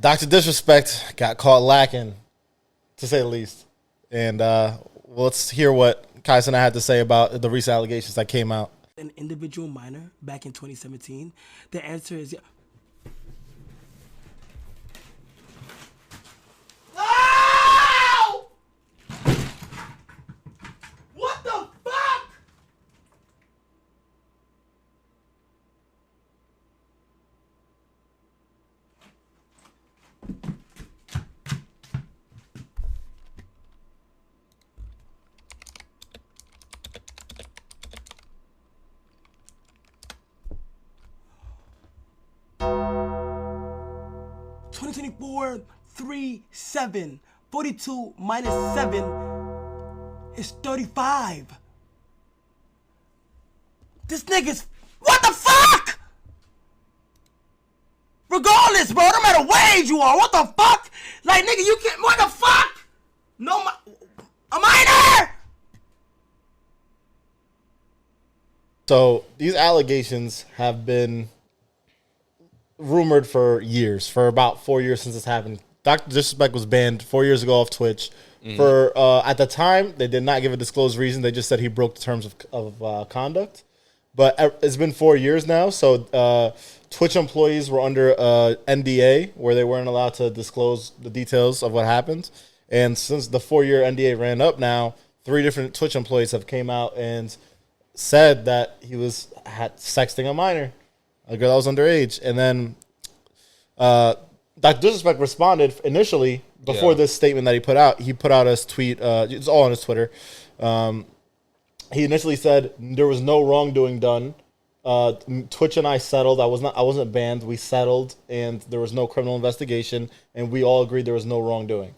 Dr. Disrespect got caught lacking, to say the least. And let's hear what Kaisen had to say about the recent allegations that came out. An individual minor back in 2017? The answer is yeah. Oh! What the fuck? (2024) 3-7. 42 minus 7 is 35. This nigga's... What the fuck? Regardless, bro, no matter what age you are, what the fuck? Like, nigga, you can't... What the fuck? No, a minor? So these allegations have been rumored for years, for about 4 years since this happened. Dr. Disrespect was banned 4 years ago off Twitch. For at the time, they did not give a disclosed reason. They just said he broke the terms of conduct. But it's been 4 years now, so Twitch employees were under NDA where they weren't allowed to disclose the details of what happened. And since the 4-year NDA ran up now, 3 different Twitch employees have came out and said that he was sexting a minor, a girl that was underage. And then Dr. Disrespect responded initially before this statement that he put out. He put out his tweet. It's all on his Twitter. He initially said there was no wrongdoing done. Twitch and I settled. I wasn't banned. We settled, and there was no criminal investigation, and we all agreed there was no wrongdoing.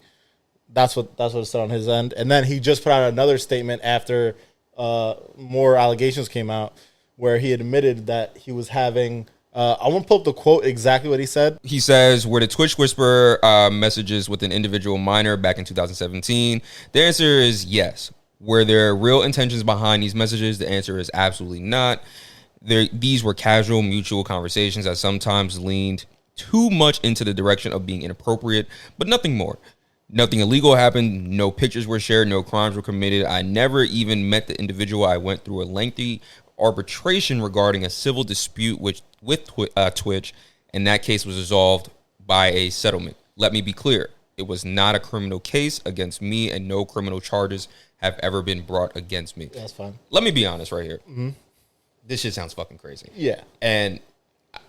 That's what it said on his end. And then he just put out another statement after more allegations came out, where he admitted that he was having. I want to pull up the quote exactly what he said. He says, were the Twitch Whisperer messages with an individual minor back in 2017? The answer is yes. Were there real intentions behind these messages? The answer is absolutely not. These were casual, mutual conversations that sometimes leaned too much into the direction of being inappropriate, but nothing more. Nothing illegal happened. No pictures were shared. No crimes were committed. I never even met the individual. I went through a lengthy arbitration regarding a civil dispute with Twitch, and that case was resolved by a settlement. Let me be clear. It was not a criminal case against me, and no criminal charges have ever been brought against me. That's fine. Let me be honest right here. This shit sounds fucking crazy. Yeah. And I'm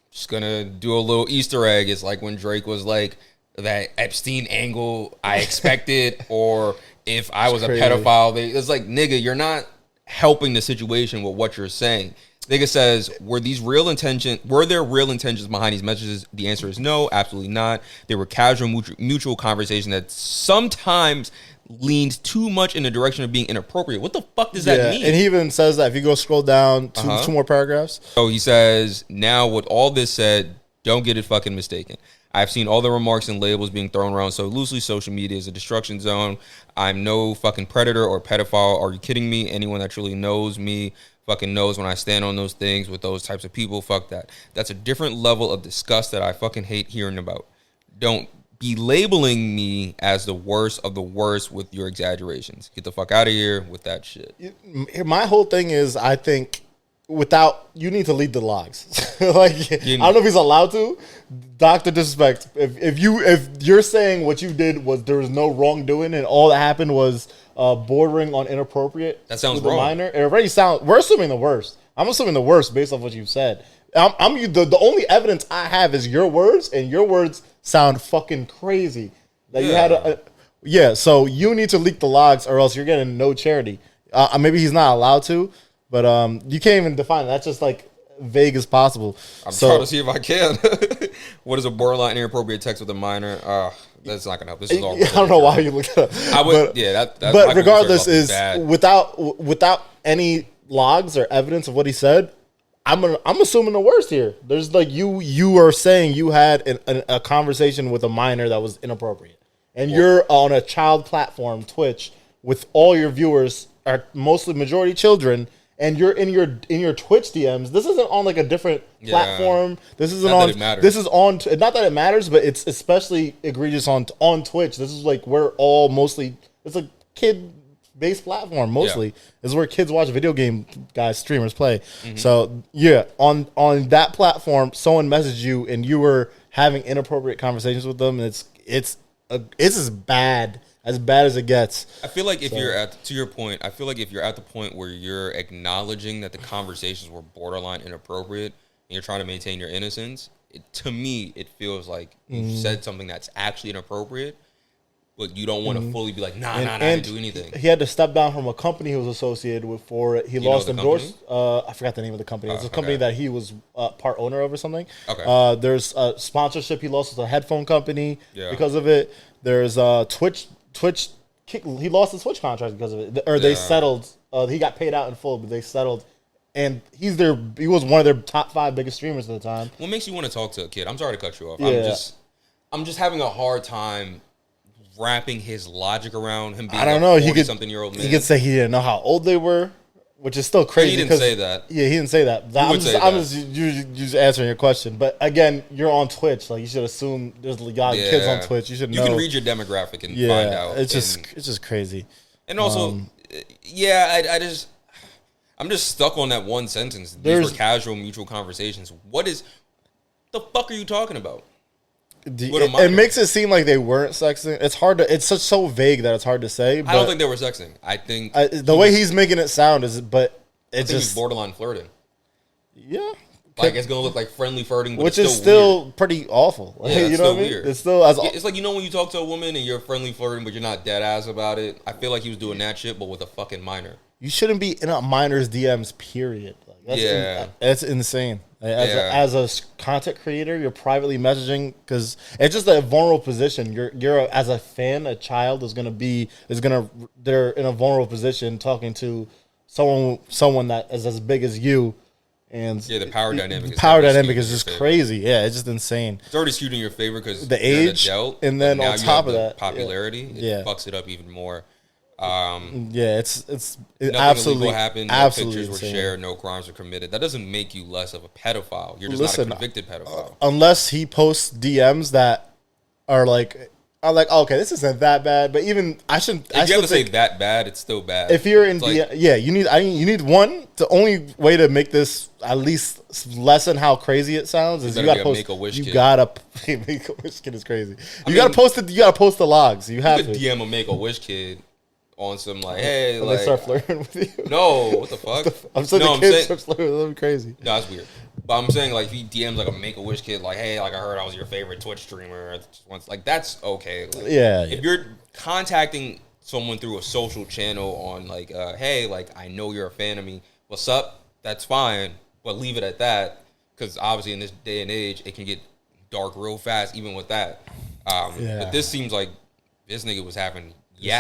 just going to do a little Easter egg. It's like when Drake was like, that Epstein angle I expected, or if I was a pedophile, it's like, nigga, you're not helping the situation with what you're saying. Nigga says, were there real intentions behind these messages? The answer is no, absolutely not. They were casual, mutual conversation that sometimes leaned too much in the direction of being inappropriate. What the fuck does that mean? And he even says that if you go scroll down two more paragraphs. So he says, now with all this said, don't get it fucking mistaken. I've seen all the remarks and labels being thrown around so loosely. Social media is a destruction zone. I'm no fucking predator or pedophile. Are you kidding me? Anyone that truly knows me fucking knows when I stand on those things with those types of people. Fuck that. That's a different level of disgust that I fucking hate hearing about. Don't be labeling me as the worst of the worst with your exaggerations. Get the fuck out of here with that shit. My whole thing is, I think you need to lead the logs. Like, I don't know if he's allowed to. Dr. Disrespect, if you're saying what you did was there was no wrongdoing and all that happened was bordering on inappropriate, that sounds wrong. wrong. Minor, it already sounds. We're assuming the worst. I'm assuming the worst based off what you've said. The only evidence I have is your words, and your words sound fucking crazy. That you had so you need to leak the logs, or else you're getting no charity. Maybe he's not allowed to, but you can't even define it. That's just like vague as possible. I'm trying to see if I can. What is a borderline inappropriate text with a minor? That's not gonna help. This is all. I don't know why you looked it up. I would, but regardless, is without any logs or evidence of what he said, I'm assuming the worst here. There's like you are saying you had a conversation with a minor that was inappropriate, and you're on a child platform, Twitch, with all your viewers are mostly majority children, and you're in your Twitch DMs. This isn't on like a different platform. This isn't not on. That it matters. This is on. Not that it matters, but it's especially egregious on Twitch. This is like where all mostly it's a kid-based platform. Mostly this is where kids watch video game guys, streamers play. So on that platform, someone messaged you and you were having inappropriate conversations with them. And it's as bad as it gets. I feel like if you're to your point, I feel like if you're at the point where you're acknowledging that the conversations were borderline inappropriate and you're trying to maintain your innocence, to me, it feels like you said something that's actually inappropriate, but you don't want to fully be like, nah, I didn't do anything. He had to step down from a company he was associated with for it. He lost endorsement. I forgot the name of the company. It's a company that he was part owner of or something. Okay. There's a sponsorship he lost with a headphone company because of it. There's Twitch. He lost his Twitch contract because of it. Or they settled. He got paid out in full, but they settled. And he was one of their top 5 biggest streamers at the time. What makes you want to talk to a kid? I'm sorry to cut you off. Yeah. I'm just having a hard time wrapping his logic around him being I don't know. a 40-something-year-old man. He could say he didn't know how old they were, which is still crazy. He didn't say that. Yeah, he didn't say that. I'm just answering your question. But again, you're on Twitch. Like you should assume there's a lot of kids on Twitch. You should know. You can read your demographic and find out. It's just crazy. And also, I'm just stuck on that one sentence. These were casual, mutual conversations. The fuck are you talking about? It makes it seem like they weren't sexting. It's hard to. It's so vague that it's hard to say. But I don't think they were sexting. I think the way he's making it sound is, but it's just he's borderline flirting. Yeah, like it's gonna look like friendly flirting, but which it's is still weird. Pretty awful. Yeah, you know what I mean? Weird. It's still it's like when you talk to a woman and you're friendly flirting, but you're not dead ass about it. I feel like he was doing that shit, but with a fucking minor. You shouldn't be in a minor's DMs. Period. That's insane. As a content creator, you're privately messaging because it's just a vulnerable position. You're as a fan, a child they're in a vulnerable position talking to someone that is as big as you, and the power dynamic. Is just crazy. Yeah, it's just insane. It's already skewed in your favor because the age, an adult, and then on top of that, popularity, it fucks it up even more. It's absolutely happened. No absolutely pictures were shared. No crimes were committed. That doesn't make you less of a pedophile. You're just not a convicted pedophile. Unless he posts DMs that are like, okay, this isn't that bad. But even If you have to say that bad, it's still bad. If you're in you need one. The only way to make this at least lessen how crazy it sounds is you gotta post. You gotta make a wish kid is crazy. You gotta post it. You gotta post the logs. You have to DM a make a wish kid. On some hey, when they start flirting with you. No, what the fuck? I'm saying the kids start flirting with them crazy. No, that's weird. But I'm saying if he DMs like a Make-A-Wish kid, like, hey, like I heard I was your favorite Twitch streamer once, like that's okay. Like, if you're contacting someone through a social channel on like, hey, like I know you're a fan of me. What's up? That's fine, but leave it at that because obviously in this day and age it can get dark real fast, even with that. But this seems like this nigga was having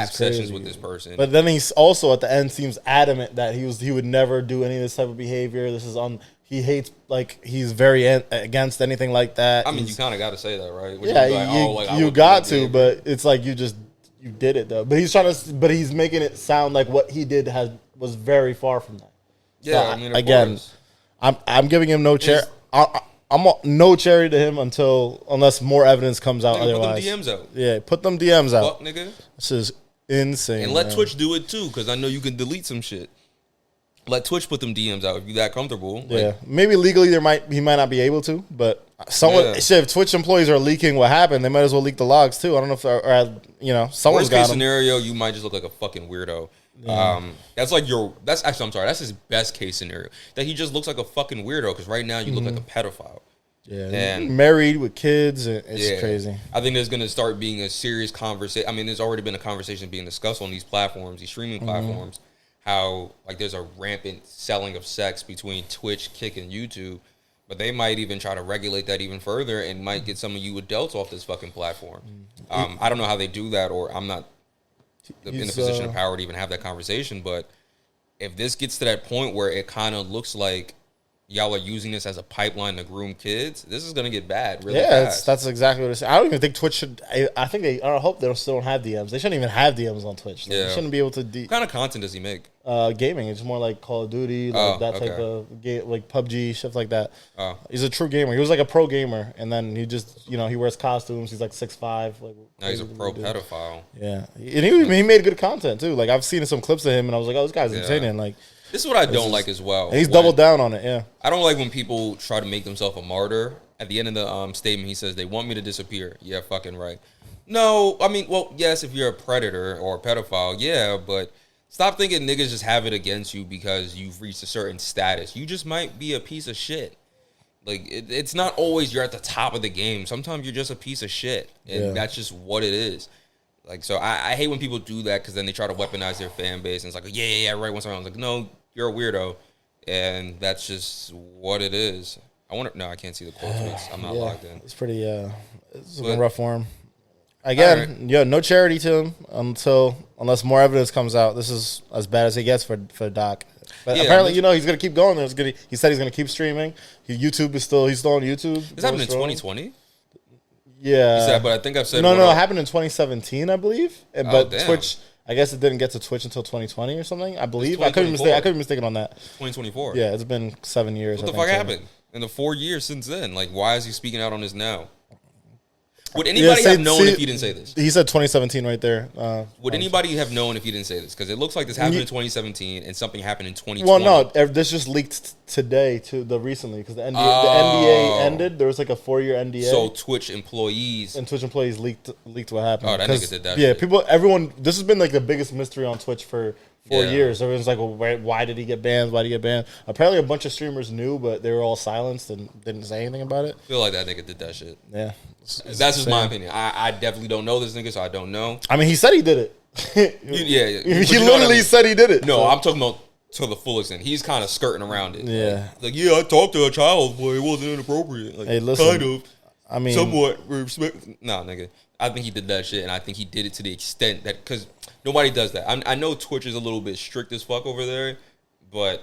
sessions with this person. But then he's also at the end seems adamant that he would never do any of this type of behavior. He hates, like, he's very against anything like that. I mean, you kind of got to say that, right? You got to, but it's like you did it though. But he's making it sound like what he did was very far from that. Yeah, so I mean, again, I'm giving him no chair. I'm no cherry to him unless more evidence comes out. Otherwise, put them DMs out. Yeah, put them DMs out. Fuck, nigga. This is insane. And let Twitch do it too, because I know you can delete some shit. Let Twitch put them DMs out if you're that comfortable. Yeah, maybe legally he might not be able to, but if Twitch employees are leaking what happened, they might as well leak the logs too. I don't know if someone's got them. Worst case scenario, you might just look like a fucking weirdo. Yeah. That's his best case scenario. That he just looks like a fucking weirdo because right now you look like a pedophile. Yeah, and married with kids, it's crazy. I think there's going to start being a serious conversation. I mean, there's already been a conversation being discussed on these platforms, these streaming platforms, how like there's a rampant selling of sex between Twitch, Kick, and YouTube. But they might even try to regulate that even further and might get some of you adults off this fucking platform. I don't know how they do that, or I'm not in the position of power to even have that conversation. But if this gets to that point where it kind of looks like y'all are using this as a pipeline to groom kids, this is gonna get bad really Yeah, fast. that's exactly what it's. I don't even think Twitch should. I think they. I hope they still don't have DMs. They shouldn't even have DMs on Twitch. Like, Yeah. They shouldn't be able to. What kind of content does he make? Gaming. It's more like Call of Duty, like Oh, that type okay. of game, like PUBG, stuff like that. Oh. He's a true gamer. He was like a pro gamer, and then he just, he wears costumes. He's like 6'5". Like Now he's a crazy pro dude. pedophile. Yeah, and he made good content too. Like I've seen some clips of him, and I was like, oh, this guy's Yeah. entertaining. Like, This is what I don't like as well. and he's when- doubled down on it. Yeah, I don't like when people try to make themselves a martyr. At the end of the statement, he says they want me to disappear. Yeah, fucking right. No, I mean, well, yes, if you're a predator or a pedophile, yeah, but stop thinking niggas just have it against you because you've reached a certain status. You just might be a piece of shit. Like, it's not always you're at the top of the game. Sometimes you're just a piece of shit, and that's just what it is. Like, so I hate when people do that because then they try to weaponize their fan base, and it's like, yeah, right. Once I'm like, no, you're a weirdo, and that's just what it is. I wonder. No, I can't see the quote tweets. I'm not logged in. it's pretty. It's But- rough for him. Again, All no charity to him unless more evidence comes out. This is as bad as it gets for Doc. But Yeah, apparently, I'm he's gonna keep going. He said he's gonna keep streaming. YouTube he's still on YouTube. This happened in Going strong. 2020. Yeah, He said, but I think I've said no, what it I- happened in 2017, I believe. But damn. Twitch, I guess it didn't get to Twitch until 2020 or something. I believe. I could be 2024. mistaken on that. 2024. Yeah, it's been 7 years. What the I think, fuck so. happened in the 4 years since then? Like, why is he speaking out on this now? Would anybody have known if he didn't say this? He said 2017 right there. Would anybody have known if he didn't say this? Because it looks like this happened in 2017 and something happened in 2020. Well, no, this just leaked today to the recently because the NDA ended. There was like a 4-year NDA. So Twitch employees. And Twitch employees leaked what happened. Oh, that 'Cause, nigga did that Yeah, shit. everyone. This has been like the biggest mystery on Twitch for 4 Yeah. years. Everyone's like, well, why did he get banned? Why did he get banned? Apparently, a bunch of streamers knew, but they were all silenced and didn't say anything about it. I feel like that nigga did that shit. Yeah, That's just my opinion. I definitely don't know this nigga, so I don't know. I mean, he said he did it. Yeah. he But you know what I literally mean. said he did it. No, so. I'm talking about to the full extent. He's kind of skirting around it. Yeah. Like, yeah, I talked to a child, but it wasn't inappropriate. Like, Hey, listen, kind of. I mean, Somewhat respect. Nah, nigga. I think he did that shit, and I think he did it to the extent that because nobody does that. I know Twitch is a little bit strict as fuck over there, but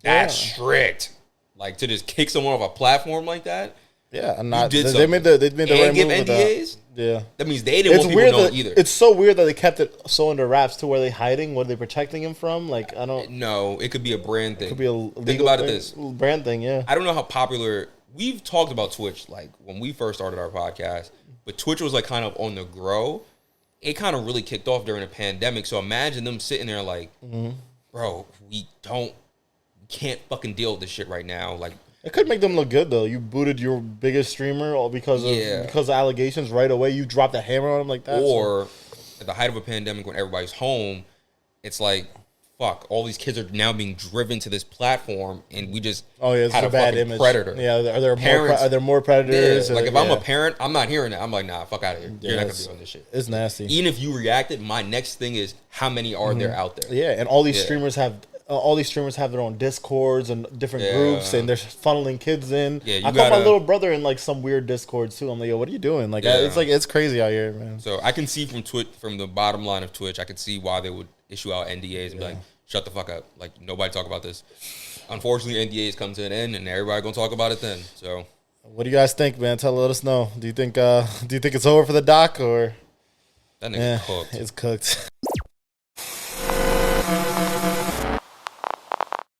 that's strict. Like to just kick someone off a platform like that. Yeah, and not did they made the and right give move with that. NDAs. Yeah. That means they didn't It's want people weird knowing that either. it's so weird that they kept it so under wraps to where they hiding. What are they protecting him from? Like I don't. No, it could be a brand thing. Could be a Think legal about it thing, this. brand thing. Yeah. I don't know how popular we've talked about Twitch like when we first started our podcast, but Twitch was like kind of on the grow. It kind of really kicked off during the pandemic. So imagine them sitting there like, bro, we can't fucking deal with this shit right now. Like, It could make them look good though. You booted your biggest streamer all because of allegations right away. You dropped a hammer on him like that. or at the height of a pandemic when everybody's home, it's like, fuck, all these kids are now being driven to this platform, and we just it's had a bad fucking image. predator. Yeah, Parents- are there more predators? Yeah, like if I'm yeah. a parent, I'm not hearing that. I'm like, nah, fuck out of here. You're not gonna it's- be on this shit. It's nasty. Even if you reacted, my next thing is how many are there out there? Yeah, and all these Yeah. streamers have their own discords and different Yeah. groups, and they're funneling kids in. Yeah, you I call my gotta- little brother in like some weird discords too. I'm like, yo, what are you doing? Like, Yeah. it's crazy out here, man. So I can see from the bottom line of Twitch, I could see why they would issue out NDAs and be like, shut the fuck up. Like, nobody talk about this. Unfortunately, NDAs come to an end, and everybody gonna talk about it then. So What do you guys think, man? Let us know. Do you think it's over for the doc or that nigga cooked. it's cooked?